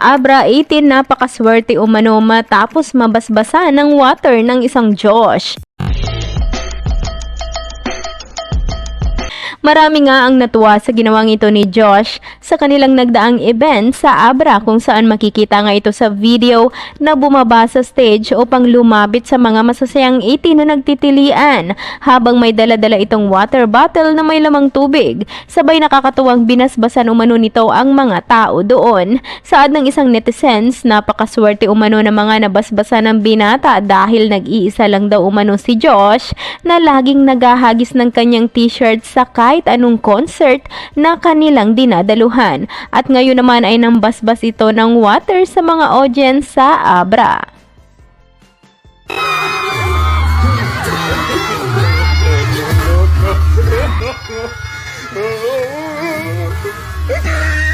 Abra 18 napakaswerte umano matapos mabasbasa ng water ng isang Josh. Marami nga ang natuwa sa ginawang ito ni Josh sa kanilang nagdaang event sa Abra kung saan makikita nga ito sa video na bumaba sa stage upang lumapit sa mga masasayang 18 na nagtitilian habang may dala-dala itong water bottle na may lamang tubig. Sabay nakakatuwang binasbasan umano nito ang mga tao doon. Saad ng isang netizens, napakaswerte umano ng mga nabasbasan ng binata dahil nag-iisa lang daw umano si Josh na laging naghahagis ng kanyang t-shirt sa kahit anong concert na kanilang dinadaluhan. At ngayon naman ay nambasbas ito ng water sa mga audience sa Abra. Oh,